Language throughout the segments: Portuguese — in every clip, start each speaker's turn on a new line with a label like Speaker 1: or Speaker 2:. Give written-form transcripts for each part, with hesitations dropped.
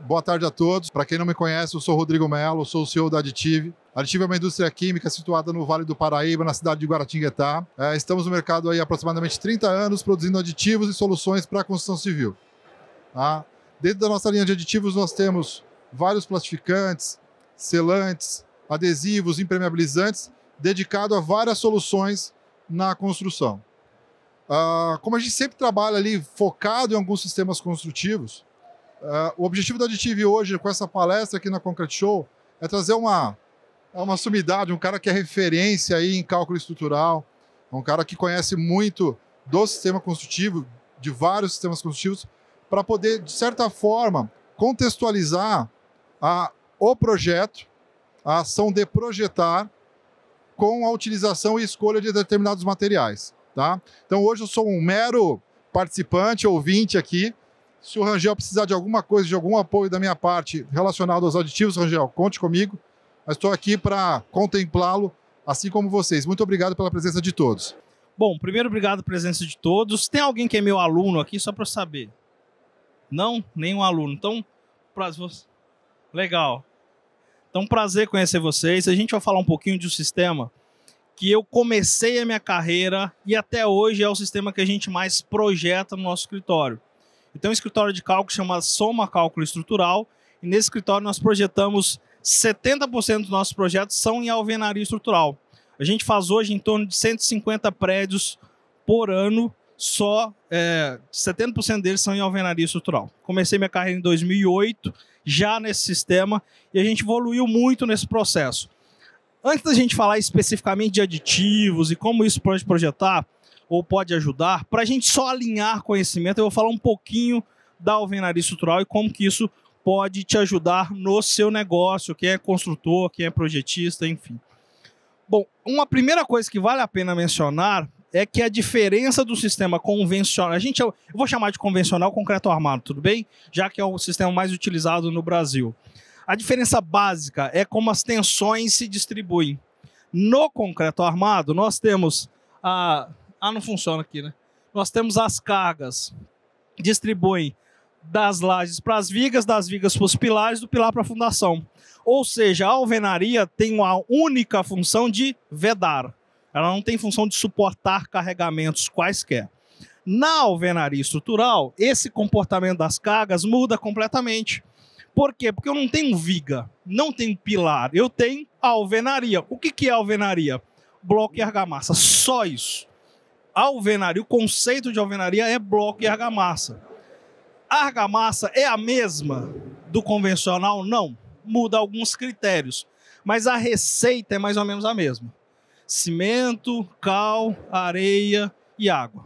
Speaker 1: Boa tarde a todos. Para quem não me conhece, eu sou o Rodrigo Melo, sou o CEO da Additive. A Additive é uma indústria química situada no Vale do Paraíba, na cidade de Guaratinguetá. Estamos no mercado há aproximadamente 30 anos, produzindo aditivos e soluções para a construção civil. Tá? Dentro da nossa linha de aditivos, nós temos vários plastificantes, selantes, adesivos, impermeabilizantes, dedicado a várias soluções na construção. Como a gente sempre trabalha ali focado em alguns sistemas construtivos, o objetivo da Additive hoje, com essa palestra aqui na Concrete Show, é trazer uma sumidade, um cara que é referência aí em cálculo estrutural, um cara que conhece muito do sistema construtivo, de vários sistemas construtivos, para poder, de certa forma, contextualizar o projeto, a ação de projetar, com a utilização e escolha de determinados materiais. Tá? Então, hoje eu sou um mero participante, ouvinte aqui. Se o Rangel precisar de alguma coisa, de algum apoio da minha parte relacionado aos aditivos, Rangel, conte comigo. Eu estou aqui para contemplá-lo, assim como vocês. Muito obrigado pela presença de todos.
Speaker 2: Bom, primeiro, obrigado pela presença de todos. Tem alguém que é meu aluno aqui, só para eu saber? Não? Nenhum aluno. Então, legal. Então, prazer conhecer vocês. A gente vai falar um pouquinho de um sistema que eu comecei a minha carreira e até hoje é o sistema que a gente mais projeta no nosso escritório. Então, um escritório de cálculo chama Soma Cálculo Estrutural, e nesse escritório nós projetamos 70% dos nossos projetos são em alvenaria estrutural. A gente faz hoje em torno de 150 prédios por ano, só 70% deles são em alvenaria estrutural. Comecei minha carreira em 2008, já nesse sistema, e a gente evoluiu muito nesse processo. Antes da gente falar especificamente de aditivos e como isso pode projetar, ou pode ajudar, para a gente só alinhar conhecimento, eu vou falar um pouquinho da alvenaria estrutural e como que isso pode te ajudar no seu negócio, quem é construtor, quem é projetista, enfim. Bom, uma primeira coisa que vale a pena mencionar é que a diferença do sistema convencional, eu vou chamar de convencional concreto armado, tudo bem? Já que é o sistema mais utilizado no Brasil. A diferença básica é como as tensões se distribuem. No concreto armado, nós temos não funciona aqui, né? Nós temos as cargas, distribuem das lajes para as vigas, das vigas para os pilares, do pilar para a fundação. Ou seja, a alvenaria tem uma única função de vedar. Ela não tem função de suportar carregamentos quaisquer. Na alvenaria estrutural, esse comportamento das cargas muda completamente. Por quê? Porque eu não tenho viga, não tenho pilar, eu tenho alvenaria. O que é alvenaria? Bloco e argamassa, só isso. Alvenaria, o conceito de alvenaria é bloco e argamassa. A argamassa é a mesma do convencional? Não. Muda alguns critérios, mas a receita é mais ou menos a mesma. Cimento, cal, areia e água.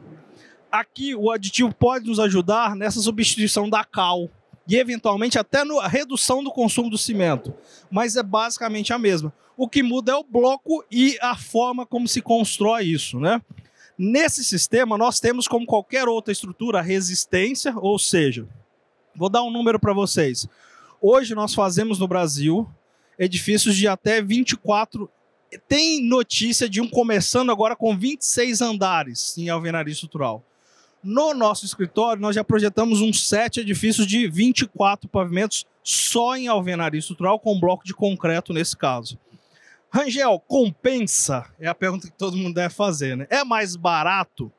Speaker 2: Aqui o aditivo pode nos ajudar nessa substituição da cal e eventualmente até na redução do consumo do cimento, mas é basicamente a mesma. O que muda é o bloco e a forma como se constrói isso, né? Nesse sistema, nós temos, como qualquer outra estrutura, resistência, ou seja, vou dar um número para vocês. Hoje nós fazemos no Brasil edifícios de até 24, tem notícia de um começando agora com 26 andares em alvenaria estrutural. No nosso escritório, nós já projetamos uns 7 edifícios de 24 pavimentos só em alvenaria estrutural, com bloco de concreto nesse caso. Rangel, compensa? É a pergunta que todo mundo deve fazer, né? É mais barato?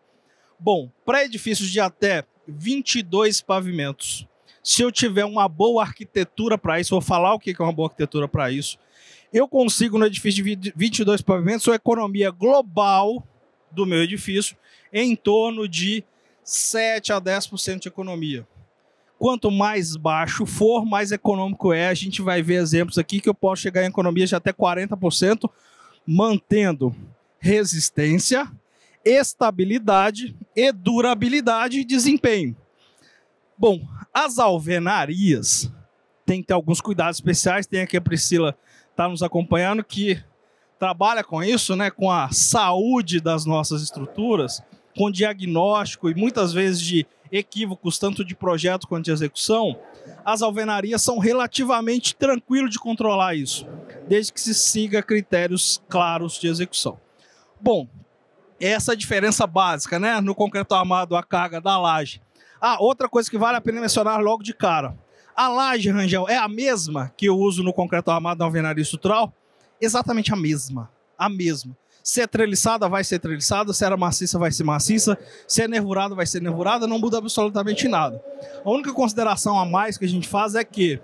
Speaker 2: Bom, para edifícios de até 22 pavimentos, se eu tiver uma boa arquitetura para isso, vou falar o que é uma boa arquitetura para isso, eu consigo no edifício de 22 pavimentos uma economia global do meu edifício em torno de 7 a 10% de economia. Quanto mais baixo for, mais econômico é. A gente vai ver exemplos aqui que eu posso chegar em economias de até 40%, mantendo resistência, estabilidade e durabilidade e desempenho. Bom, as alvenarias tem que ter alguns cuidados especiais. Tem aqui a Priscila está nos acompanhando, que trabalha com isso, né, com a saúde das nossas estruturas, com diagnóstico e muitas vezes de equívocos, tanto de projeto quanto de execução. As alvenarias são relativamente tranquilos de controlar isso, desde que se siga critérios claros de execução. Bom, essa é a diferença básica, né? No concreto armado, a carga da laje. Outra coisa que vale a pena mencionar logo de cara. A laje, Rangel, é a mesma que eu uso no concreto armado na alvenaria estrutural? Exatamente a mesma. A mesma. Se é treliçada, vai ser treliçada. Se era maciça, vai ser maciça. Se é nervurada, vai ser nervurada. Não muda absolutamente nada. A única consideração a mais que a gente faz é que,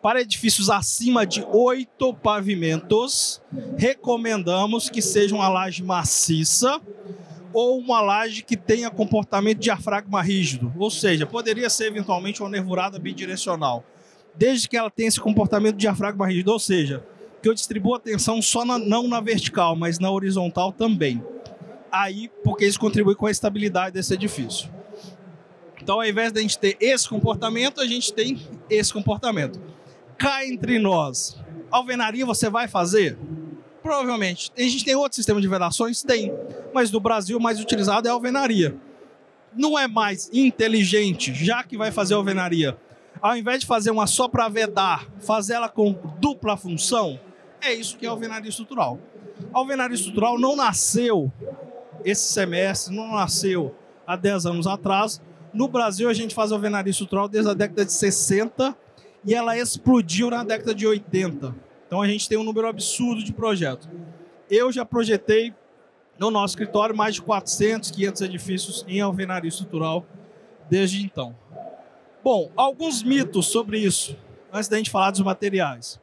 Speaker 2: para edifícios acima de 8 pavimentos, recomendamos que seja uma laje maciça ou uma laje que tenha comportamento de diafragma rígido. Ou seja, poderia ser eventualmente uma nervurada bidirecional, desde que ela tenha esse comportamento de diafragma rígido, ou seja, que eu distribuo a tensão só não na vertical, mas na horizontal também. Aí, porque isso contribui com a estabilidade desse edifício. Então, ao invés de a gente ter esse comportamento, a gente tem esse comportamento. Cá entre nós, alvenaria você vai fazer? Provavelmente. A gente tem outro sistema de vedações? Tem. Mas no Brasil o mais utilizado é a alvenaria. Não é mais inteligente, já que vai fazer alvenaria, ao invés de fazer uma só para vedar, fazer ela com dupla função? É isso que é a alvenaria estrutural. A alvenaria estrutural não nasceu esse semestre, não nasceu há 10 anos atrás. No Brasil a gente faz alvenaria estrutural desde a década de 60 e ela explodiu na década de 80. Então a gente tem um número absurdo de projetos. Eu já projetei no nosso escritório mais de 400, 500 edifícios em alvenaria estrutural desde então. Bom, alguns mitos sobre isso, antes da gente falar dos materiais.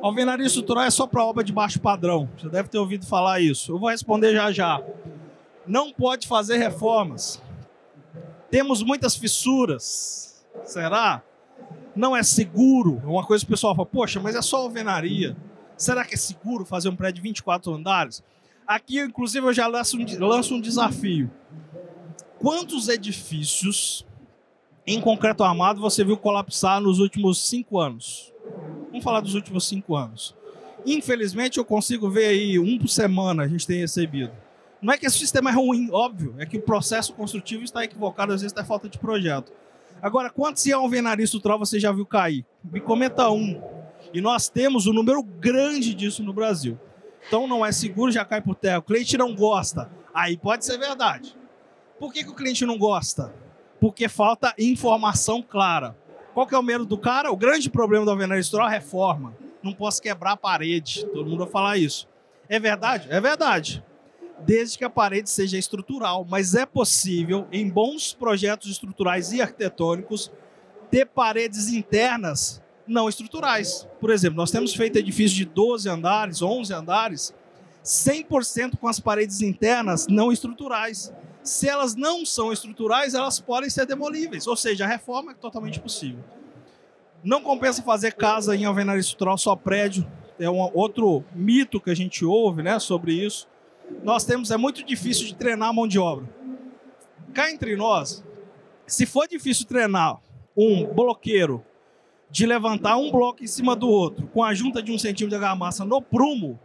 Speaker 2: Alvenaria estrutural é só para obra de baixo padrão. Você deve ter ouvido falar isso. Eu vou responder já já. Não pode fazer reformas. Temos muitas fissuras. Será? Não é seguro. É uma coisa que o pessoal fala, poxa, mas é só alvenaria. Será que é seguro fazer um prédio de 24 andares? Aqui, inclusive, eu já lanço um desafio. Quantos edifícios em concreto armado você viu colapsar nos últimos 5 anos? Vamos falar dos últimos 5 anos. Infelizmente, eu consigo ver aí um por semana a gente tem recebido. Não é que esse sistema é ruim, óbvio. É que o processo construtivo está equivocado, às vezes é falta de projeto. Agora, quantos em alvenaria estrutural você já viu cair? Me comenta um. E nós temos um número grande disso no Brasil. Então não é seguro, já cai por terra. O cliente não gosta. Aí pode ser verdade. Por que o cliente não gosta? Porque falta informação clara. Qual que é o medo do cara? O grande problema da alvenaria estrutural é a reforma. Não posso quebrar a parede. Todo mundo vai falar isso. É verdade? É verdade. Desde que a parede seja estrutural. Mas é possível, em bons projetos estruturais e arquitetônicos, ter paredes internas não estruturais. Por exemplo, nós temos feito edifícios de 12 andares, 11 andares, 100% com as paredes internas não estruturais. Se elas não são estruturais, elas podem ser demolíveis. Ou seja, a reforma é totalmente possível. Não compensa fazer casa em alvenaria estrutural, só prédio. É outro mito que a gente ouve, né, sobre isso. Nós temos, é muito difícil de treinar a mão de obra. Cá entre nós, se for difícil treinar um bloqueiro de levantar um bloco em cima do outro, com a junta de 1 centímetro de argamassa no prumo,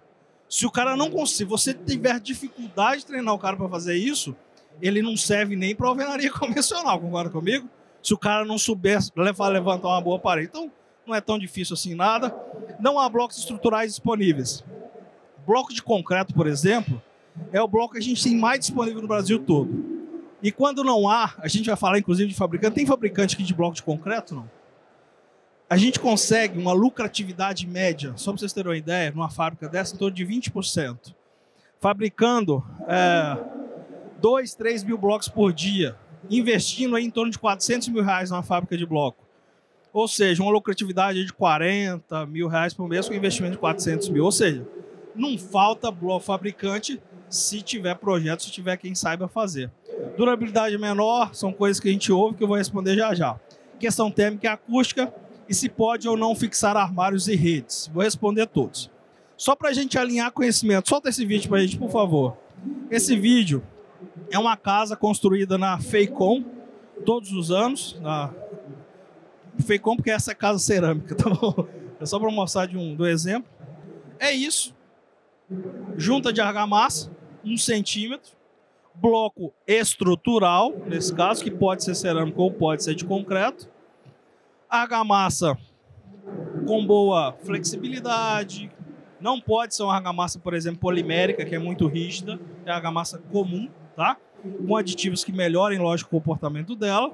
Speaker 2: se o cara não conseguir, se você tiver dificuldade de treinar o cara para fazer isso, ele não serve nem para alvenaria convencional, concorda comigo? Se o cara não souber levantar uma boa parede. Então, não é tão difícil assim nada. Não há blocos estruturais disponíveis. Bloco de concreto, por exemplo, é o bloco que a gente tem mais disponível no Brasil todo. E quando não há, a gente vai falar inclusive de fabricante. Tem fabricante aqui de bloco de concreto, não? A gente consegue uma lucratividade média, só para vocês terem uma ideia, numa fábrica dessa, em torno de 20%. Fabricando 2, 3 mil blocos por dia, investindo aí em torno de R$400 mil numa fábrica de bloco. Ou seja, uma lucratividade de R$40 mil por mês com investimento de 400 mil. Ou seja, não falta bloco fabricante se tiver projeto, se tiver quem saiba fazer. Durabilidade menor, são coisas que a gente ouve que eu vou responder já já. Questão térmica e acústica, e se pode ou não fixar armários e redes. Vou responder todos. Só para a gente alinhar conhecimento, solta esse vídeo para a gente, por favor. Esse vídeo é uma casa construída na FEICOM, todos os anos. Na FEICOM, porque essa é casa cerâmica, tá bom? É só para mostrar do exemplo. É isso. Junta de argamassa, 1 centímetro. Bloco estrutural, nesse caso, que pode ser cerâmico ou pode ser de concreto. Argamassa com boa flexibilidade. Não pode ser uma argamassa, por exemplo, polimérica, que é muito rígida. É argamassa comum, tá? Com aditivos que melhorem, lógico, o comportamento dela.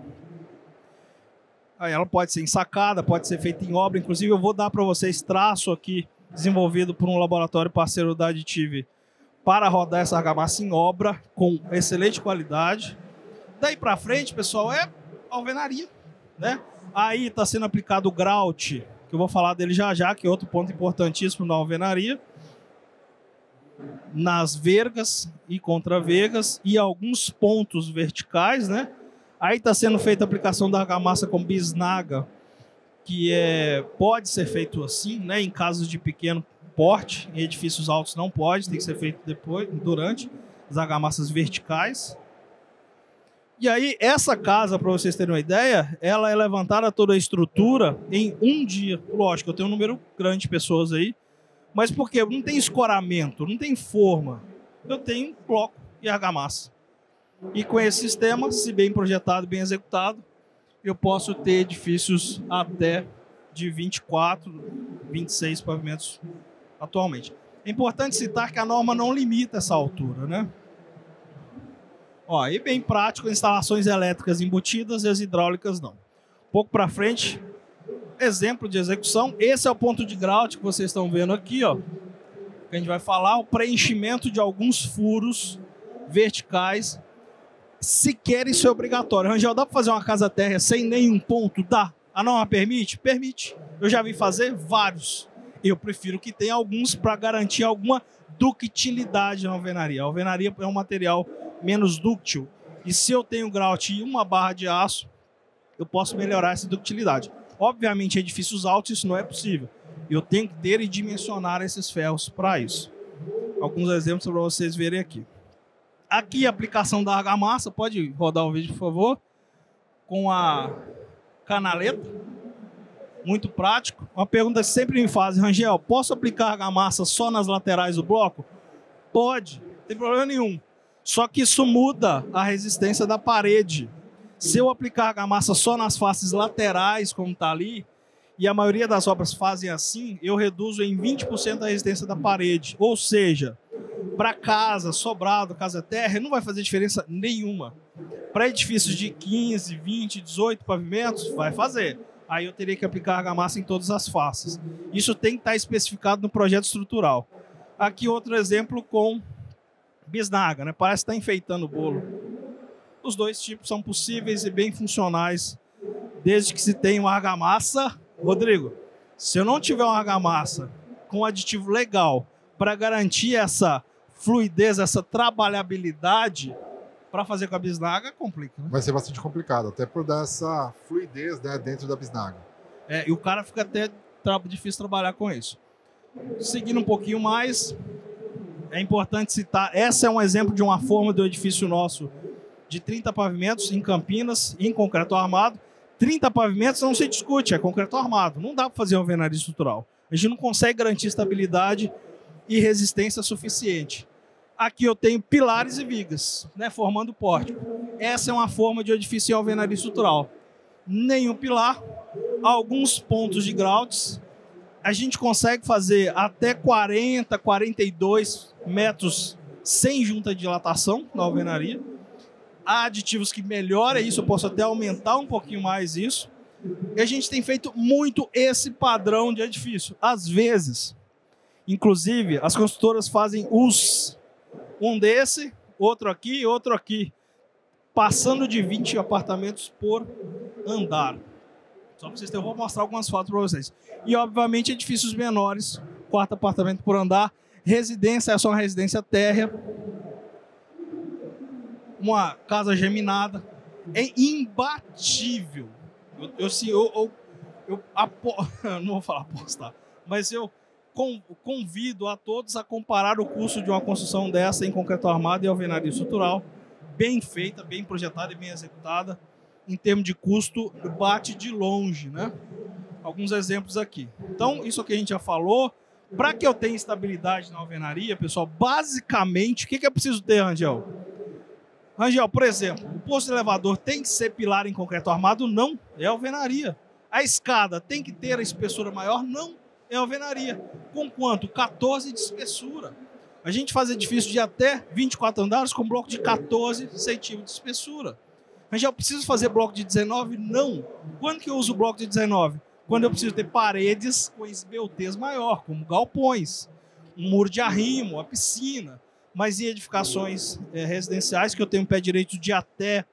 Speaker 2: Aí ela pode ser ensacada, pode ser feita em obra. Inclusive, eu vou dar para vocês traço aqui, desenvolvido por um laboratório parceiro da Additive, para rodar essa argamassa em obra, com excelente qualidade. Daí para frente, pessoal, é alvenaria, né? Aí está sendo aplicado o grout, que eu vou falar dele já já, que é outro ponto importantíssimo da alvenaria, nas vergas e contravergas e alguns pontos verticais, né? Aí está sendo feita a aplicação da argamassa com bisnaga, que pode ser feito assim, né? Em casos de pequeno porte, em edifícios altos não pode, tem que ser feito depois, durante as argamassas verticais. E aí, essa casa, para vocês terem uma ideia, ela é levantada toda a estrutura em um dia. Lógico, eu tenho um número grande de pessoas aí, mas por quê? Não tem escoramento, não tem forma. Eu tenho bloco e argamassa. E com esse sistema, se bem projetado, bem executado, eu posso ter edifícios até de 24, 26 pavimentos atualmente. É importante citar que a norma não limita essa altura, né? Ó, e bem prático, instalações elétricas embutidas e as hidráulicas não. Um pouco para frente, exemplo de execução. Esse é o ponto de grout que vocês estão vendo aqui, ó. Que a gente vai falar, o preenchimento de alguns furos verticais. Sequer isso é obrigatório. Rangel, dá para fazer uma casa térrea sem nenhum ponto? Dá. A norma permite? Permite. Eu já vi fazer vários. Eu prefiro que tenha alguns para garantir alguma ductilidade na alvenaria. A alvenaria é um material menos dúctil. E se eu tenho grout e uma barra de aço, eu posso melhorar essa ductilidade. Obviamente, em edifícios altos isso não é possível. Eu tenho que ter e dimensionar esses ferros para isso. Alguns exemplos para vocês verem aqui. Aqui a aplicação da argamassa, pode rodar o vídeo, por favor, com a canaleta, muito prático. Uma pergunta que sempre me fazem, Rangel, posso aplicar argamassa só nas laterais do bloco? Pode, não tem problema nenhum. Só que isso muda a resistência da parede. Se eu aplicar argamassa só nas faces laterais, como está ali, e a maioria das obras fazem assim, eu reduzo em 20% a resistência da parede. Ou seja, para casa, sobrado, casa térrea, não vai fazer diferença nenhuma. Para edifícios de 15, 20, 18 pavimentos, vai fazer. Aí eu teria que aplicar argamassa em todas as faces. Isso tem que estar especificado no projeto estrutural. Aqui outro exemplo com bisnaga, né? Parece que está enfeitando o bolo. Os dois tipos são possíveis e bem funcionais, desde que se tenha uma argamassa. Rodrigo, se eu não tiver uma argamassa com aditivo legal para garantir essa fluidez, essa trabalhabilidade, para fazer com a bisnaga, complica, né?
Speaker 1: Vai ser bastante complicado, até por dar essa fluidez, né, dentro da bisnaga.
Speaker 2: E o cara fica até difícil trabalhar com isso. Seguindo um pouquinho mais, é importante citar, essa é um exemplo de uma forma do edifício nosso, de 30 pavimentos em Campinas, em concreto armado. 30 pavimentos não se discute, é concreto armado. Não dá para fazer uma alvenaria estrutural. A gente não consegue garantir estabilidade e resistência suficiente. Aqui eu tenho pilares e vigas, né, formando pórtico. Essa é uma forma de edifício em alvenaria estrutural. Nenhum pilar, alguns pontos de grouts. A gente consegue fazer até 40, 42 metros sem junta de dilatação na alvenaria. Há aditivos que melhoram isso, eu posso até aumentar um pouquinho mais isso. E a gente tem feito muito esse padrão de edifício. Às vezes, inclusive, as construtoras fazem um desse, outro aqui, passando de 20 apartamentos por andar. Só para vocês terem, eu vou mostrar algumas fotos para vocês. E, obviamente, edifícios menores, 4 apartamentos por andar. Residência é só uma residência térrea. Uma casa geminada. É imbatível. Não vou falar apostar, mas eu convido a todos a comparar o custo de uma construção dessa em concreto armado e alvenaria estrutural, bem feita, bem projetada e bem executada. Em termos de custo, bate de longe, né? Alguns exemplos aqui. Então, isso que a gente já falou. Para que eu tenha estabilidade na alvenaria, pessoal, basicamente, o que é preciso ter, Rangel? Rangel, por exemplo, o posto de elevador tem que ser pilar em concreto armado? Não, é alvenaria. A escada tem que ter a espessura maior? Não, é alvenaria. Com quanto? 14 de espessura. A gente faz edifício de até 24 andares com bloco de 14 centímetros de espessura. Rangel, eu preciso fazer bloco de 19? Não. Quando que eu uso o bloco de 19? Quando eu preciso ter paredes com esbeltez maior, como galpões, um muro de arrimo, a piscina. Mas em edificações residenciais, que eu tenho um pé direito de até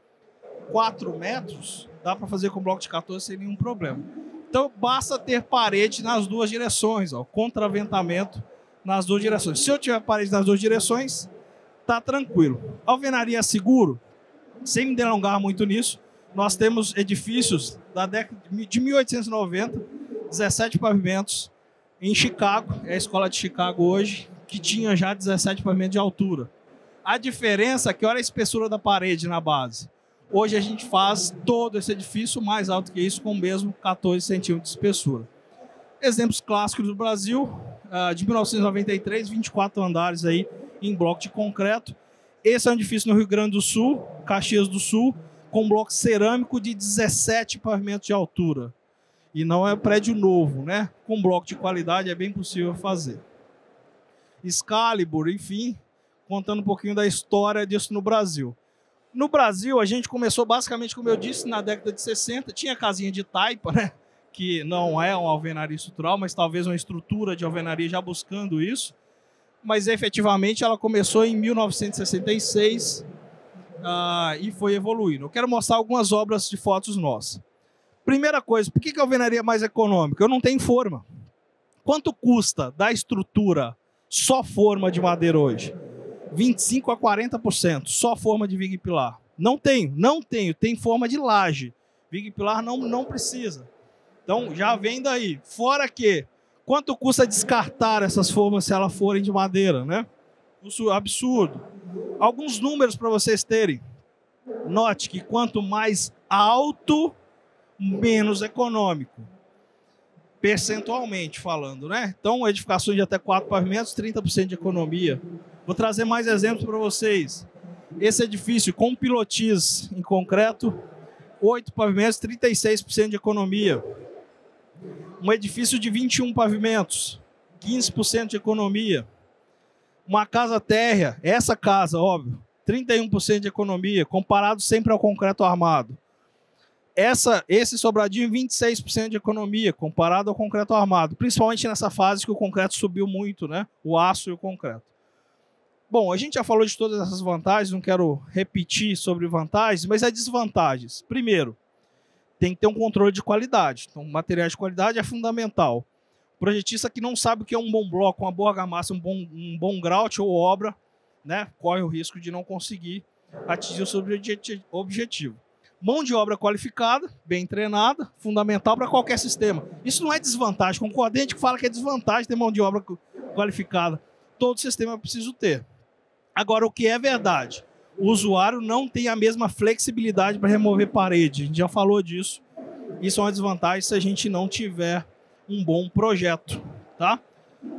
Speaker 2: 4 metros, dá para fazer com bloco de 14 sem nenhum problema. Então, basta ter parede nas duas direções, ó, contraventamento nas duas direções. Se eu tiver parede nas duas direções, tá tranquilo. Alvenaria é seguro? Sem me delongar muito nisso, nós temos edifícios da década de 1890, 17 pavimentos, em Chicago, é a escola de Chicago hoje, que tinha já 17 pavimentos de altura. A diferença é que olha a espessura da parede na base. Hoje a gente faz todo esse edifício mais alto que isso, com o mesmo 14 centímetros de espessura. Exemplos clássicos do Brasil, de 1993, 24 andares aí em bloco de concreto. Esse é um edifício no Rio Grande do Sul, Caxias do Sul, com bloco cerâmico de 17 pavimentos de altura. E não é prédio novo, né? Com bloco de qualidade é bem possível fazer. Excalibur, enfim, contando um pouquinho da história disso no Brasil. No Brasil, a gente começou basicamente, como eu disse, na década de 60. Tinha casinha de taipa, né? Que não é uma alvenaria estrutural, mas talvez uma estrutura de alvenaria já buscando isso. Mas efetivamente ela começou em 1966 e foi evoluindo. Eu quero mostrar algumas obras de fotos nossas. Primeira coisa, por que a alvenaria é mais econômica? Eu não tenho forma. Quanto custa da estrutura só forma de madeira hoje? 25% a 40%, só forma de viga e pilar. Não tenho, tem forma de laje. Viga e pilar não precisa. Então já vem daí. Fora que, quanto custa descartar essas formas se elas forem de madeira, né? Isso é absurdo. Alguns números para vocês terem. Note que quanto mais alto, menos econômico. Percentualmente falando, né? Então, edificações de até 4 pavimentos, 30% de economia. Vou trazer mais exemplos para vocês. Esse edifício com pilotis em concreto, 8 pavimentos, 36% de economia. Um edifício de 21 pavimentos, 15% de economia. Uma casa térrea, essa casa, óbvio, 31% de economia, comparado sempre ao concreto armado. Esse sobradinho, 26% de economia, comparado ao concreto armado, principalmente nessa fase que o concreto subiu muito, né? O aço e o concreto. Bom, a gente já falou de todas essas vantagens, não quero repetir sobre vantagens, mas as desvantagens. Primeiro, tem que ter um controle de qualidade. Então, materiais de qualidade é fundamental. O projetista que não sabe o que é um bom bloco, uma boa argamassa, um bom grout ou obra, né, corre o risco de não conseguir atingir o seu objetivo. Mão de obra qualificada, bem treinada, fundamental para qualquer sistema. Isso não é desvantagem. Concordante que fala que é desvantagem ter mão de obra qualificada. Todo sistema é preciso ter. Agora, o que é verdade? O usuário não tem a mesma flexibilidade para remover parede. A gente já falou disso. Isso é uma desvantagem se a gente não tiver um bom projeto, tá?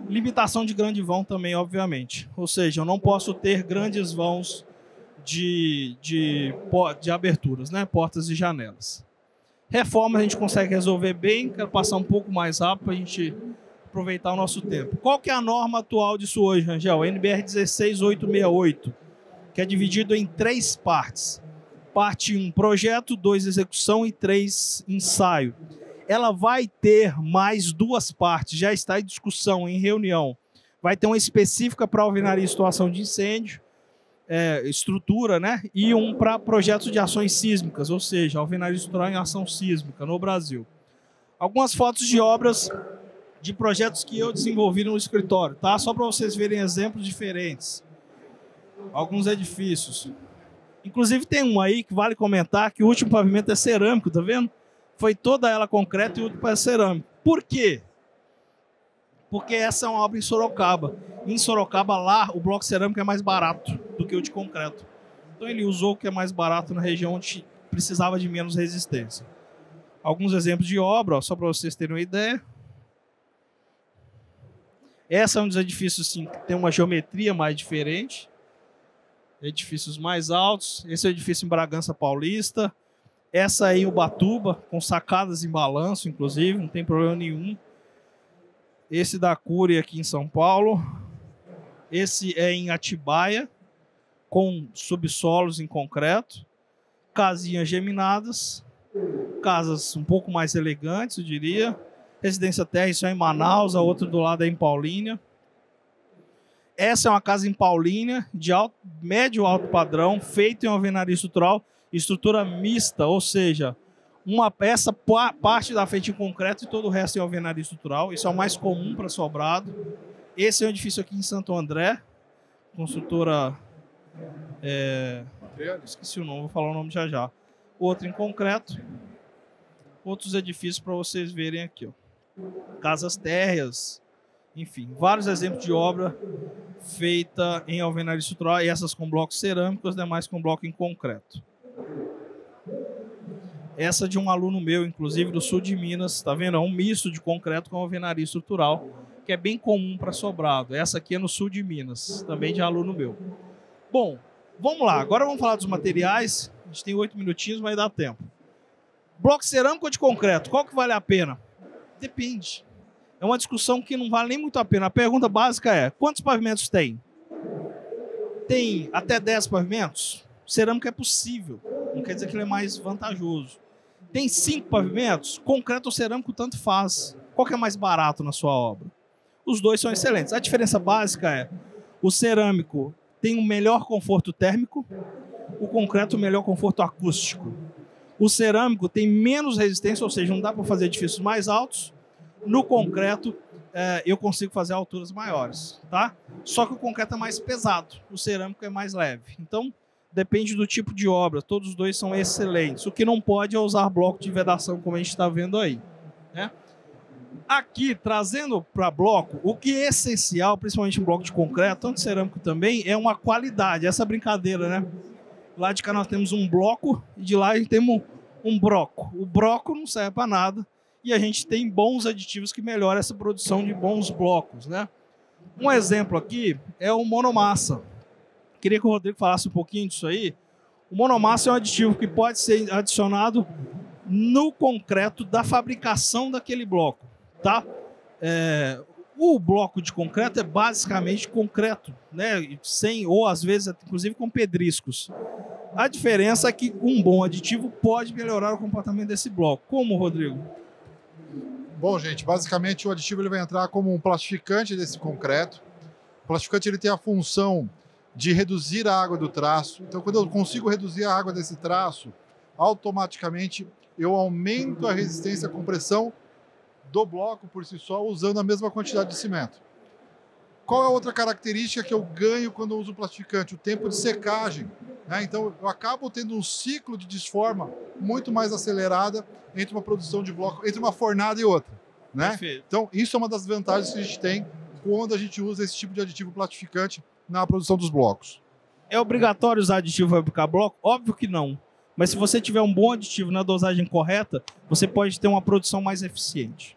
Speaker 2: Limitação de grande vão também, obviamente. Ou seja, eu não posso ter grandes vãos de aberturas, né? Portas e janelas. Reforma a gente consegue resolver bem. Quero passar um pouco mais rápido para a gente aproveitar o nosso tempo. Qual que é a norma atual disso hoje, Rangel? NBR 16868, que é dividido em 3 partes. Parte 1, projeto, 2, execução e 3, ensaio. Ela vai ter mais 2 partes, já está em discussão, em reunião. Vai ter uma específica para alvenaria em situação de incêndio, estrutura, né? E um para projetos de ações sísmicas, ou seja, alvenaria estrutural em ação sísmica no Brasil. Algumas fotos de obras de projetos que eu desenvolvi no escritório, tá? Só para vocês verem exemplos diferentes. Alguns edifícios. Inclusive tem um aí que vale comentar que o último pavimento é cerâmico, tá vendo? Foi toda ela concreta e o último é cerâmico. Por quê? Porque essa é uma obra em Sorocaba. Em Sorocaba, lá, o bloco cerâmico é mais barato do que o de concreto. Então ele usou o que é mais barato na região onde precisava de menos resistência. Alguns exemplos de obra, ó, só para vocês terem uma ideia. Essa é um dos edifícios assim, que tem uma geometria mais diferente. Edifícios mais altos. Esse é o edifício em Bragança Paulista. Essa aí em Ubatuba, com sacadas em balanço, inclusive, não tem problema nenhum. Esse da Cury aqui em São Paulo. Esse é em Atibaia, com subsolos em concreto. casinhas geminadas, casas um pouco mais elegantes, eu diria. Residência Terra, isso é em Manaus, a outra do lado é em Paulínia. Essa é uma casa em Paulínia, de médio alto padrão, feita em alvenaria estrutural, estrutura mista, ou seja, uma peça, parte da feita em concreto e todo o resto em alvenaria estrutural. Isso é o mais comum para Sobrado. Esse é um edifício aqui em Santo André, construtora... esqueci o nome, vou falar o nome já já. Outro em concreto. Outros edifícios para vocês verem aqui, ó. Casas térreas, enfim, vários exemplos de obra feita em alvenaria estrutural, e essas com blocos cerâmicos, as demais com bloco em concreto. Essa de um aluno meu, inclusive, do sul de Minas, tá vendo? É um misto de concreto com alvenaria estrutural, que é bem comum para Sobrado. Essa aqui é no sul de Minas, também de aluno meu. Bom, vamos lá. Agora vamos falar dos materiais. A gente tem 8 minutinhos, mas dá tempo. Bloco cerâmico ou de concreto? Qual que vale a pena? Depende. É uma discussão que não vale nem muito a pena. A pergunta básica é, quantos pavimentos tem? Tem até 10 pavimentos? Cerâmico é possível. Não quer dizer que ele é mais vantajoso. Tem 5 pavimentos? Concreto ou cerâmico tanto faz. Qual que é mais barato na sua obra? Os dois são excelentes. A diferença básica é, o cerâmico tem um melhor conforto térmico, o concreto um melhor conforto acústico. O cerâmico tem menos resistência, ou seja, não dá para fazer edifícios mais altos. No concreto, eu consigo fazer alturas maiores, tá? Só que o concreto é mais pesado, o cerâmico é mais leve. Então, depende do tipo de obra. Todos os dois são excelentes. O que não pode é usar bloco de vedação, como a gente está vendo aí, né? Aqui, trazendo para bloco, o que é essencial, principalmente em bloco de concreto, tanto cerâmico também, é uma qualidade. Essa brincadeira, né? Lá de cá nós temos um bloco e de lá a gente tem um broco. O broco não serve para nada e a gente tem bons aditivos que melhoram essa produção de bons blocos, né? Um exemplo aqui é o monomassa. Queria que o Rodrigo falasse um pouquinho disso aí. O monomassa é um aditivo que pode ser adicionado no concreto da fabricação daquele bloco, tá? O bloco de concreto é basicamente concreto, né? Sem, ou às vezes, inclusive com pedriscos. A diferença é que um bom aditivo pode melhorar o comportamento desse bloco. Como, Rodrigo?
Speaker 1: Bom, gente, basicamente o aditivo ele vai entrar como um plastificante desse concreto. O plastificante ele tem a função de reduzir a água do traço. Então, quando eu consigo reduzir a água desse traço, automaticamente eu aumento a resistência à compressão do bloco por si só, usando a mesma quantidade de cimento. Qual é a outra característica que eu ganho quando eu uso o plastificante? O tempo de secagem, né? Então, eu acabo tendo um ciclo de desforma muito mais acelerada entre uma produção de bloco, entre uma fornada e outra, né?
Speaker 2: Perfeito.
Speaker 1: Então, isso é uma das vantagens que a gente tem quando a gente usa esse tipo de aditivo plastificante na produção dos blocos.
Speaker 2: É obrigatório usar aditivo para fabricar bloco? Óbvio que não. Mas se você tiver um bom aditivo na dosagem correta, você pode ter uma produção mais eficiente.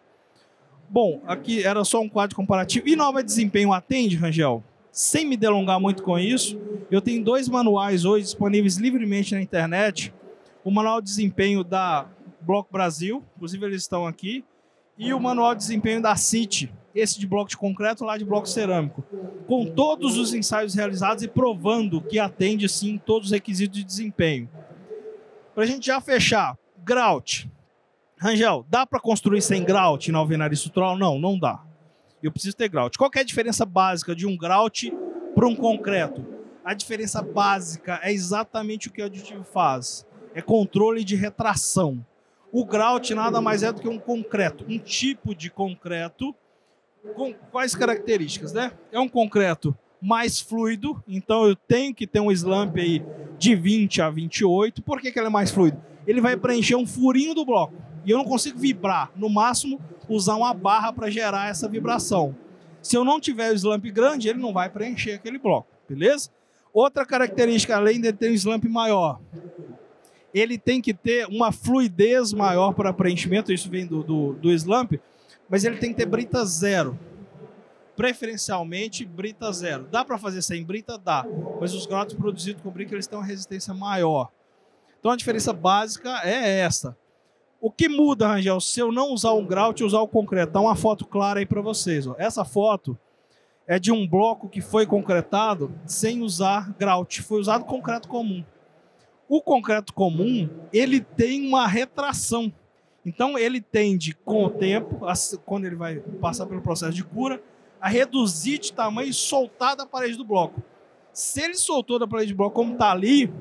Speaker 2: Bom, aqui era só um quadro comparativo. E nova desempenho atende, Rangel? Sem me delongar muito com isso, eu tenho 2 manuais hoje disponíveis livremente na internet. O manual de desempenho da Bloco Brasil, inclusive eles estão aqui, e o manual de desempenho da City, esse de bloco de concreto, lá de bloco cerâmico, com todos os ensaios realizados e provando que atende sim todos os requisitos de desempenho. Para a gente já fechar, grout. Rangel, dá para construir sem grout na alvenaria estrutural? Não, não dá. Eu preciso ter grout. Qual que é a diferença básica de um grout para um concreto? A diferença básica é exatamente o que o aditivo faz. É controle de retração. O grout nada mais é do que um concreto, um tipo de concreto com quais características, né? É um concreto mais fluido, então eu tenho que ter um slump aí de 20 a 28. Por que ele é mais fluido? Ele vai preencher um furinho do bloco e eu não consigo vibrar. No máximo, usar uma barra para gerar essa vibração. Se eu não tiver o slump grande, ele não vai preencher aquele bloco, beleza? Outra característica, além de ter um slump maior, ele tem que ter uma fluidez maior para preenchimento, isso vem do slump, mas ele tem que ter brita zero. Preferencialmente, brita zero. Dá para fazer sem brita? Dá. Mas os grouts produzidos com brita, eles têm uma resistência maior. Então, a diferença básica é essa. O que muda, Rangel, se eu não usar um grout e usar o concreto? Dá uma foto clara aí para vocês. Ó. Essa foto é de um bloco que foi concretado sem usar grout. Foi usado concreto comum. O concreto comum, ele tem uma retração. Então, ele tende, com o tempo, quando ele vai passar pelo processo de cura, a reduzir de tamanho e soltar da parede do bloco. Se ele soltou da parede do bloco como está ali,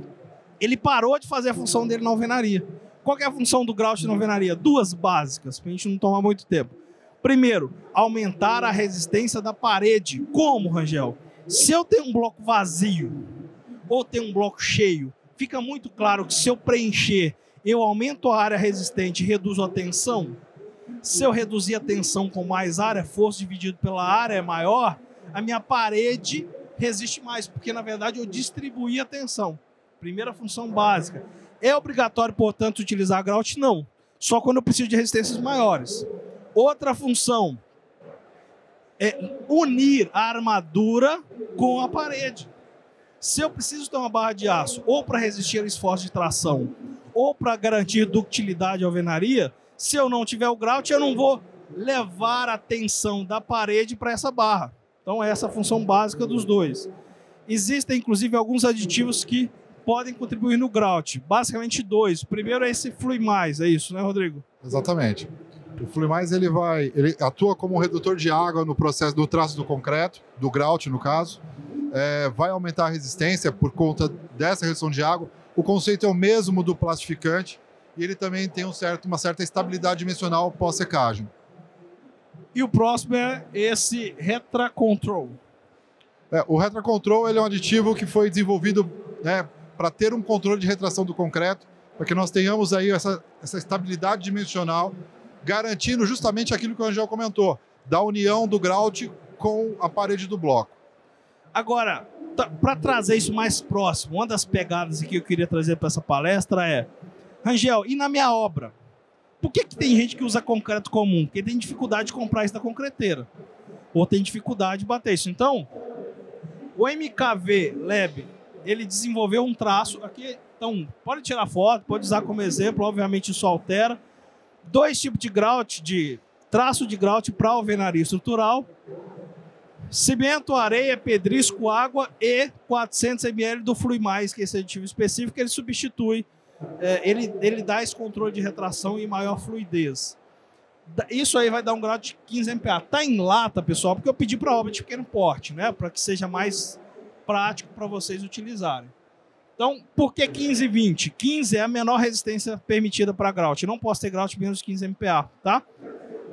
Speaker 2: ele parou de fazer a função dele na alvenaria. Qual que é a função do grout na alvenaria? Duas básicas, para a gente não tomar muito tempo. Primeiro, aumentar a resistência da parede. Como, Rangel? Se eu tenho um bloco vazio ou tenho um bloco cheio, fica muito claro que se eu preencher, eu aumento a área resistente e reduzo a tensão. Se eu reduzir a tensão com mais área, força dividido pela área é maior, a minha parede resiste mais, porque na verdade eu distribuí a tensão. Primeira função básica. É obrigatório, portanto, utilizar grout? Não. Só quando eu preciso de resistências maiores. Outra função é unir a armadura com a parede. Se eu preciso ter uma barra de aço ou para resistir ao esforço de tração ou para garantir ductilidade à alvenaria, se eu não tiver o grout, eu não vou levar a tensão da parede para essa barra. Então, essa é a função básica dos dois. Existem, inclusive, alguns aditivos que podem contribuir no grout. Basicamente dois. O primeiro é esse Fluimais, é isso, né, Rodrigo?
Speaker 1: Exatamente. O Fluimais ele atua como um redutor de água no processo do traço do concreto, do grout no caso. Vai aumentar a resistência por conta dessa redução de água. O conceito é o mesmo do plastificante e ele também tem uma certa estabilidade dimensional pós-secagem.
Speaker 2: E o próximo é esse Retracontrol.
Speaker 1: O Retracontrol ele é um aditivo que foi desenvolvido, né, para ter um controle de retração do concreto, para que nós tenhamos aí essa estabilidade dimensional, garantindo justamente aquilo que o Angel comentou, da união do grout com a parede do bloco.
Speaker 2: Agora, para trazer isso mais próximo, uma das pegadas que eu queria trazer para essa palestra é, Rangel, e na minha obra? Por que tem gente que usa concreto comum? Porque tem dificuldade de comprar isso da concreteira. Ou tem dificuldade de bater isso. Então, o MKV Lab, ele desenvolveu um traço aqui. Então, pode tirar foto, pode usar como exemplo. Obviamente, isso altera. 2 tipos de grout, de traço de grout para alvenaria estrutural. Cimento, areia, pedrisco, água e 400 ml do Fluimais, que é esse aditivo específico, ele substitui. Ele dá esse controle de retração e maior fluidez. Isso aí vai dar um grau de 15 MPa. Tá em lata, pessoal, porque eu pedi para obra de pequeno porte, né? Para que seja mais prático para vocês utilizarem. Então, por que 15 e 20? 15 é a menor resistência permitida para grout. Não posso ter grout menos de 15 MPa, tá?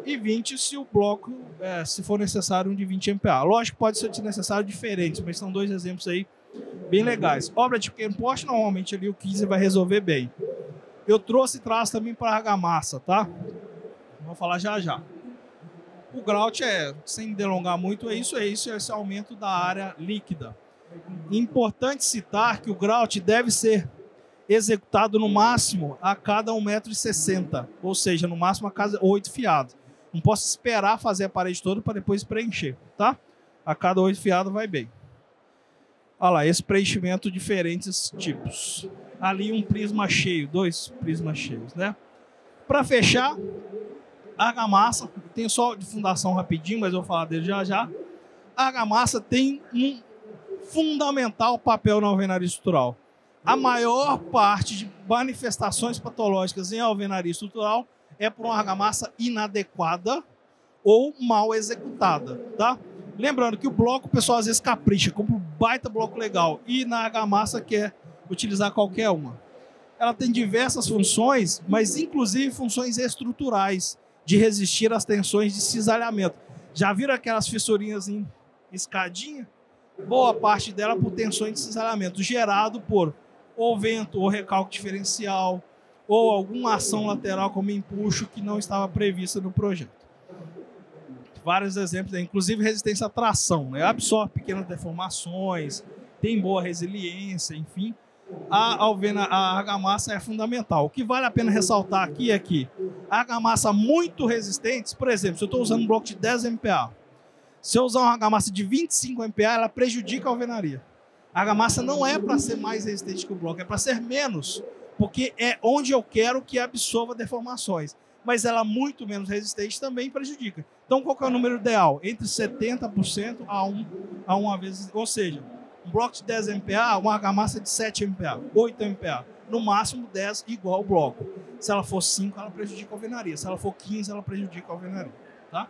Speaker 2: E 20 se o bloco, se for necessário, um de 20 MPa. Lógico que pode ser necessário diferentes, mas são 2 exemplos aí bem legais. Obra de pequeno porte, normalmente ali o 15 vai resolver bem. Eu trouxe traço também para argamassa, tá? Vou falar já já. O grout sem delongar muito, é esse aumento da área líquida. Importante citar que o grout deve ser executado no máximo a cada 1,60 m, ou seja, no máximo a cada 8 fiados. Não posso esperar fazer a parede toda para depois preencher, tá? A cada 8 fiados vai bem. Olha lá, esse preenchimento diferentes tipos. Ali um prisma cheio, 2 prismas cheios, né? Para fechar, argamassa, tem só de fundação rapidinho, mas eu vou falar dele já já. A argamassa tem um fundamental papel na alvenaria estrutural. A maior parte de manifestações patológicas em alvenaria estrutural é por uma argamassa inadequada ou mal executada, tá? Lembrando que o bloco, o pessoal às vezes capricha, compra um baita bloco legal e na argamassa quer utilizar qualquer uma. Ela tem diversas funções, mas inclusive funções estruturais, de resistir às tensões de cisalhamento. Já viram aquelas fissurinhas em escadinha? Boa parte dela por tensões de cisalhamento, gerado por ou vento, ou recalque diferencial, ou alguma ação lateral como empuxo que não estava prevista no projeto. Vários exemplos, inclusive resistência à tração, né? Absorve pequenas deformações, tem boa resiliência, enfim. A argamassa é fundamental. O que vale a pena ressaltar aqui é que a argamassa muito resistente, por exemplo, se eu estou usando um bloco de 10 MPa, se eu usar uma argamassa de 25 MPa, ela prejudica a alvenaria. A argamassa não é para ser mais resistente que o bloco, é para ser menos, porque é onde eu quero que absorva deformações. Mas ela muito menos resistente também prejudica. Então, qual que é o número ideal? Entre 70% a uma vez, ou seja, um bloco de 10 MPa, uma argamassa de 7 MPa, 8 MPa. no máximo 10 igual ao bloco. Se ela for 5, ela prejudica a alvenaria. Se ela for 15, ela prejudica a alvenaria. Tá?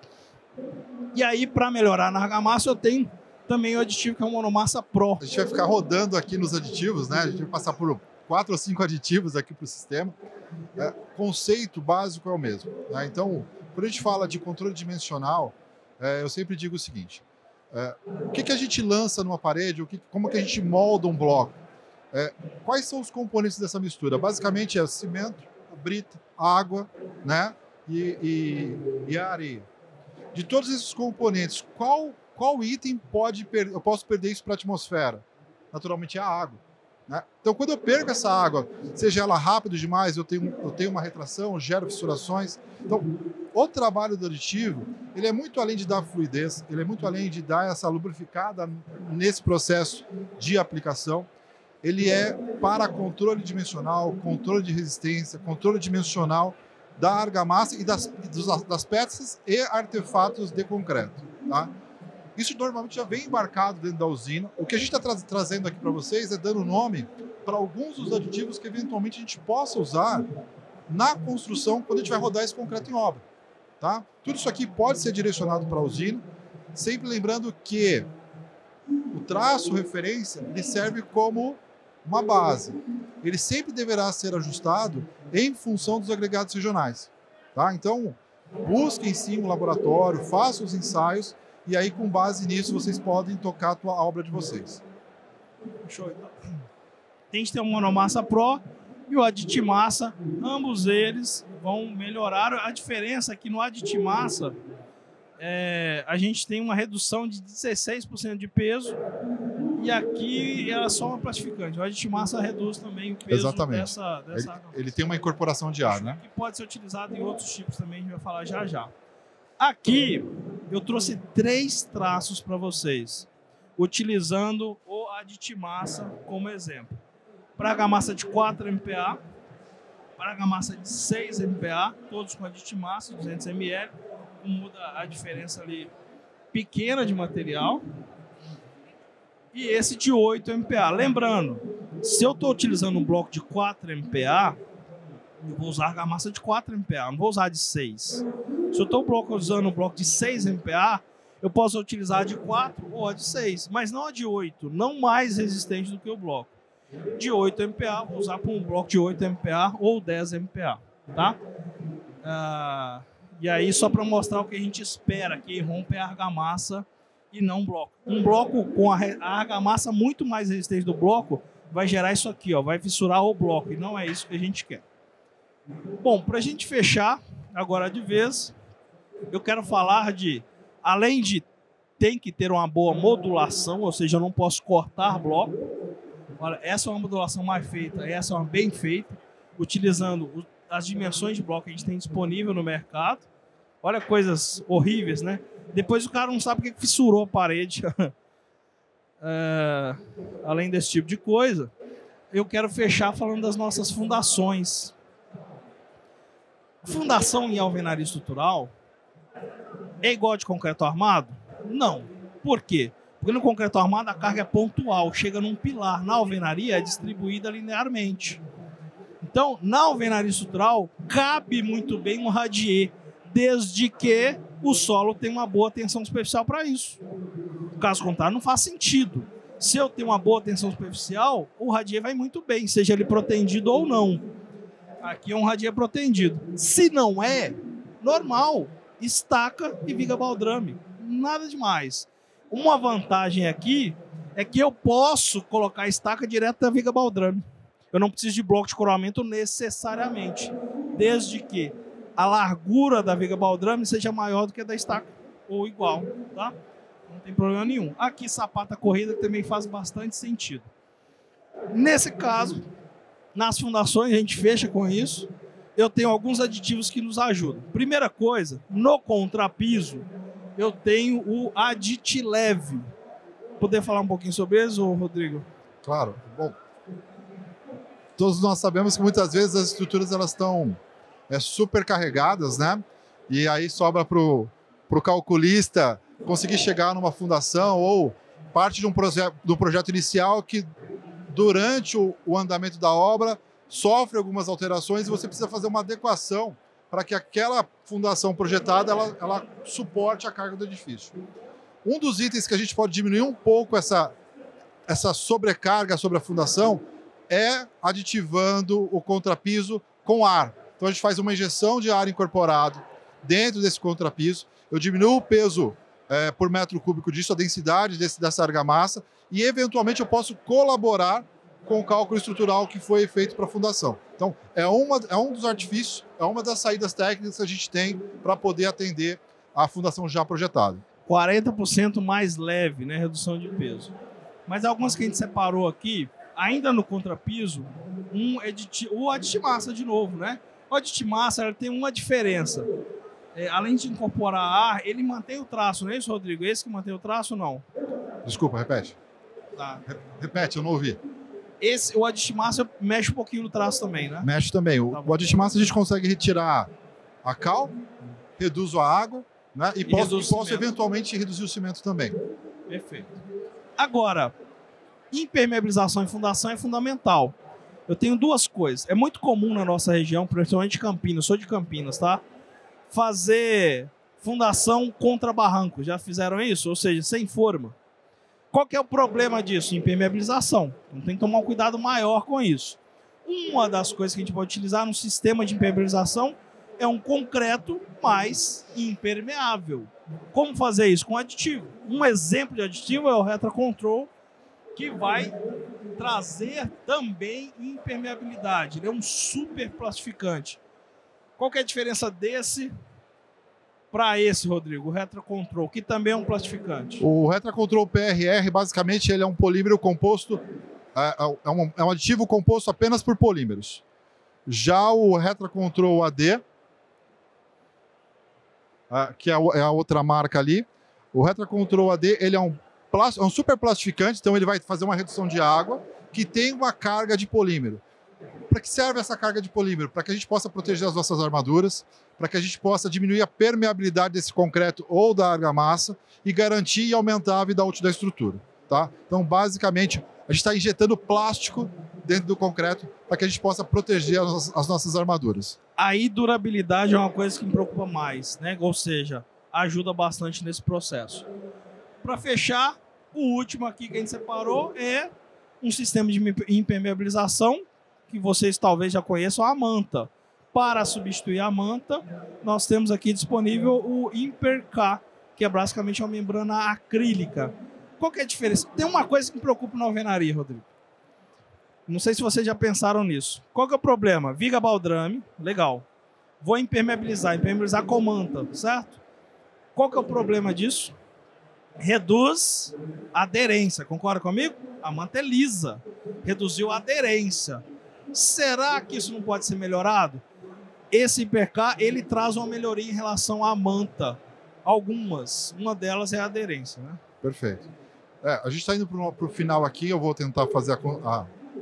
Speaker 2: E aí, para melhorar na argamassa, eu tenho também o aditivo que é o Monomassa Pro.
Speaker 1: A gente vai ficar rodando aqui nos aditivos, né? A gente vai passar por 4 ou 5 aditivos aqui para o sistema. Conceito básico é o mesmo. Né? Então, quando a gente fala de controle dimensional, eu sempre digo o seguinte: o que a gente lança numa parede, como que a gente molda um bloco? Quais são os componentes dessa mistura? Basicamente é o cimento, a brita, a água, né? e a areia. De todos esses componentes, qual item eu posso perder isso para a atmosfera? Naturalmente é a água. Né? Então, quando eu perco essa água, seja ela rápido demais, eu tenho uma retração, eu gero fissurações. Então, o trabalho do aditivo, ele é muito além de dar fluidez, ele é muito além de dar essa lubrificada nesse processo de aplicação. Ele é para controle dimensional, controle de resistência, controle dimensional da argamassa e das peças e artefatos de concreto. Tá? Isso normalmente já vem embarcado dentro da usina. O que a gente está trazendo aqui para vocês é dando nome para alguns dos aditivos que eventualmente a gente possa usar na construção quando a gente vai rodar esse concreto em obra. Tá? Tudo isso aqui pode ser direcionado para a usina, sempre lembrando que o traço referência ele serve como uma base. Ele sempre deverá ser ajustado em função dos agregados regionais. Tá? Então, busquem sim um laboratório, façam os ensaios e aí, com base nisso, vocês podem tocar a obra de vocês.
Speaker 2: Show. A gente tem o Monomassa Pro e o Aditimassa. Ambos eles vão melhorar. A diferença é que no Aditimassa a gente tem uma redução de 16% de peso e aqui é só uma plastificante. O Aditimassa reduz também o peso.
Speaker 1: Exatamente.
Speaker 2: dessa
Speaker 1: ele tem uma incorporação de ar, né?
Speaker 2: Que pode ser utilizado em outros tipos também, a gente vai falar já já. Aqui eu trouxe 3 traços para vocês, utilizando o Aditimassa como exemplo. Para argamassa de 4 MPa, para argamassa de 6 MPa, todos com Aditimassa, 200 ml, muda a diferença ali pequena de material. E esse de 8 MPa. Lembrando, se eu estou utilizando um bloco de 4 MPa, eu vou usar argamassa de 4 MPa, não vou usar de 6. Se eu estou usando um bloco de 6 MPa, eu posso utilizar a de 4 ou a de 6, mas não a de 8, não mais resistente do que o bloco. De 8 MPa, vou usar para um bloco de 8 MPa ou 10 MPa. Tá? E aí, só para mostrar o que a gente espera, que rompe a argamassa e não um bloco. Um bloco com a argamassa muito mais resistente do bloco vai gerar isso aqui, ó, vai fissurar o bloco, e não é isso que a gente quer. Bom, para a gente fechar agora de vez, eu quero falar de, além de tem que ter uma boa modulação, ou seja, eu não posso cortar bloco. Olha, essa é uma modulação mais feita, essa é uma bem feita, utilizando as dimensões de bloco que a gente tem disponível no mercado. Olha coisas horríveis, né? Depois o cara não sabe o que fissurou a parede. Além desse tipo de coisa, eu quero fechar falando das nossas fundações. Fundação em alvenaria estrutural é igual de concreto armado? Não. Por quê? Porque no concreto armado a carga é pontual, chega num pilar. Na alvenaria é distribuída linearmente. Então, na alvenaria estrutural, cabe muito bem um radier, desde que o solo tenha uma boa tensão superficial para isso. Caso contrário, não faz sentido. Se eu tenho uma boa tensão superficial, o radier vai muito bem, seja ele protendido ou não. Aqui é um radier protendido. Se não é, normal, estaca e viga baldrame. Nada demais. Uma vantagem aqui é que eu posso colocar a estaca direto da viga baldrame. Eu não preciso de bloco de coroamento necessariamente, desde que a largura da viga baldrame seja maior do que a da estaca, ou igual, tá? Não tem problema nenhum. Aqui, sapata corrida também faz bastante sentido. Nesse caso, nas fundações, a gente fecha com isso. Eu tenho alguns aditivos que nos ajudam. Primeira coisa, no contrapiso, eu tenho o Aditileve. Poder falar um pouquinho sobre eles, Rodrigo?
Speaker 1: Claro. Bom, todos nós sabemos que muitas vezes as estruturas elas estão super carregadas, né? E aí sobra para o calculista conseguir chegar numa fundação ou parte de um projeto inicial que durante o andamento da obra sofre algumas alterações e você precisa fazer uma adequação para que aquela fundação projetada ela suporte a carga do edifício. Um dos itens que a gente pode diminuir um pouco essa sobrecarga sobre a fundação é aditivando o contrapiso com ar. Então a gente faz uma injeção de ar incorporado dentro desse contrapiso, eu diminuo o peso por metro cúbico disso, a densidade dessa argamassa, e eventualmente eu posso colaborar com o cálculo estrutural que foi feito para a fundação. Então, é um dos artifícios, é uma das saídas técnicas que a gente tem para poder atender a fundação já projetada.
Speaker 2: 40% mais leve, né? Redução de peso. Mas algumas que a gente separou aqui, ainda no contrapiso, o aditimaça de novo, né? O aditimaça ela tem uma diferença. Além de incorporar ar, ele mantém o traço, não é isso, Rodrigo? Esse que mantém o traço ou não?
Speaker 1: Desculpa, repete.
Speaker 2: Tá.
Speaker 1: Repete, eu não ouvi.
Speaker 2: O aditimaça mexe um pouquinho no traço também, né?
Speaker 1: Mexe também. O aditimaça a gente consegue retirar a cal, reduz a água, né? E posso eventualmente reduzir o cimento também.
Speaker 2: Perfeito. Agora, impermeabilização em fundação é fundamental. Eu tenho duas coisas. É muito comum na nossa região, principalmente Campinas, sou de Campinas, tá? Fazer fundação contra barranco. Já fizeram isso? Ou seja, sem forma. Qual que é o problema disso? Impermeabilização. Então tem que tomar um cuidado maior com isso. Uma das coisas que a gente pode utilizar no sistema de impermeabilização é um concreto mais impermeável. Como fazer isso? Com aditivo. Um exemplo de aditivo é o Retracontrol, que vai trazer também impermeabilidade. Ele é um super plastificante. Qual que é a diferença desse para esse, Rodrigo? O Retracontrol, que também é um plastificante.
Speaker 1: O Retracontrol PRR, basicamente, ele é um polímero composto, é um aditivo composto apenas por polímeros. Já o Retracontrol AD, que é a outra marca ali, o Retracontrol AD, ele é um super plastificante, então ele vai fazer uma redução de água que tem uma carga de polímero. Para que serve essa carga de polímero? Para que a gente possa proteger as nossas armaduras, para que a gente possa diminuir a permeabilidade desse concreto ou da argamassa e garantir e aumentar a vida útil da estrutura. Tá? Então, basicamente, a gente está injetando plástico dentro do concreto para que a gente possa proteger as nossas armaduras.
Speaker 2: Aí, durabilidade é uma coisa que me preocupa mais, né? Ou seja, ajuda bastante nesse processo. Para fechar, o último aqui que a gente separou é um sistema de impermeabilização que vocês talvez já conheçam, a manta. Para substituir a manta, nós temos aqui disponível o Imperk, que é basicamente uma membrana acrílica. Qual que é a diferença? Tem uma coisa que me preocupa na alvenaria, Rodrigo. Não sei se vocês já pensaram nisso. Qual que é o problema? Viga baldrame, legal. Vou impermeabilizar com manta, certo? Qual que é o problema disso? Reduz a aderência, concorda comigo? A manta é lisa, reduziu a aderência. Será que isso não pode ser melhorado? Esse Imperk, ele traz uma melhoria em relação à manta. Algumas, uma delas é a aderência, né?
Speaker 1: Perfeito. A gente está indo para o final aqui, eu vou tentar fazer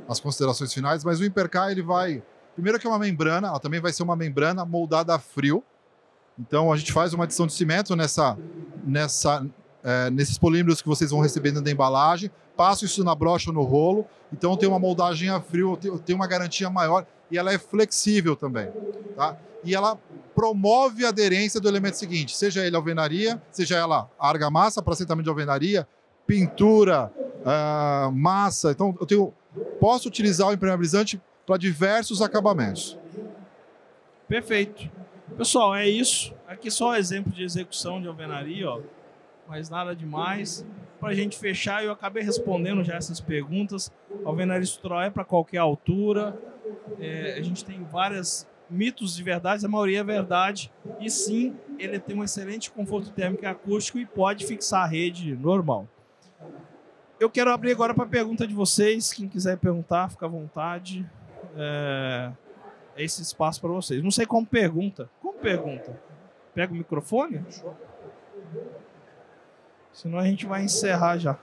Speaker 1: as considerações finais, mas o Imperk, ele vai... Primeiro que é uma membrana, ela também vai ser uma membrana moldada a frio. Então a gente faz uma adição de cimento nesses polímeros que vocês vão receber dentro da embalagem, passo isso na brocha ou no rolo, então tem uma moldagem a frio, tem uma garantia maior e ela é flexível também. Tá? E ela promove a aderência do elemento seguinte, seja ele alvenaria, seja ela argamassa para assentamento de alvenaria, pintura, massa. Então posso utilizar o impermeabilizante para diversos acabamentos.
Speaker 2: Perfeito. Pessoal, é isso. Aqui só exemplo de execução de alvenaria, ó. Mas nada demais. Para a gente fechar, eu acabei respondendo já essas perguntas. A alvenaria estrutural é para qualquer altura. A gente tem vários mitos de verdade, a maioria é verdade. E sim, ele tem um excelente conforto térmico e acústico e pode fixar a rede normal. Eu quero abrir agora para a pergunta de vocês. Quem quiser perguntar, fica à vontade. Esse espaço para vocês. Não sei como pergunta. Como pergunta? Pega o microfone? Senão a gente vai encerrar já.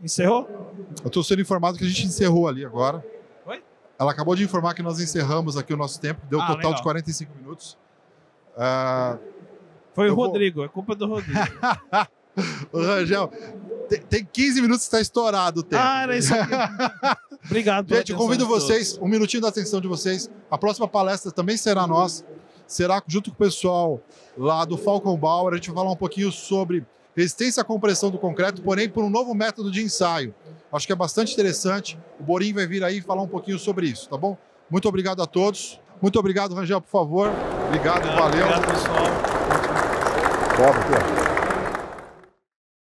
Speaker 2: Encerrou?
Speaker 1: Eu estou sendo informado que a gente encerrou ali agora.
Speaker 2: Oi?
Speaker 1: Ela acabou de informar que nós encerramos aqui o nosso tempo. Deu um total
Speaker 2: legal.
Speaker 1: de 45 minutos.
Speaker 2: Foi o Rodrigo, é culpa do Rodrigo.
Speaker 1: O Rangel, tem 15 minutos que está estourado o tempo.
Speaker 2: Era isso aqui. Obrigado pela
Speaker 1: Gente, eu
Speaker 2: atenção
Speaker 1: convido
Speaker 2: de todos.
Speaker 1: vocês, um minutinho da atenção de vocês. A próxima palestra também será nossa. Será junto com o pessoal lá do Falcon Bauer. A gente vai falar um pouquinho sobre resistência à compressão do concreto, porém por um novo método de ensaio. Acho que é bastante interessante. O Borim vai vir aí falar um pouquinho sobre isso, tá bom? Muito obrigado a todos. Muito obrigado, Rangel, por favor. Obrigado, valeu.
Speaker 2: Obrigado, pessoal.
Speaker 1: Bora,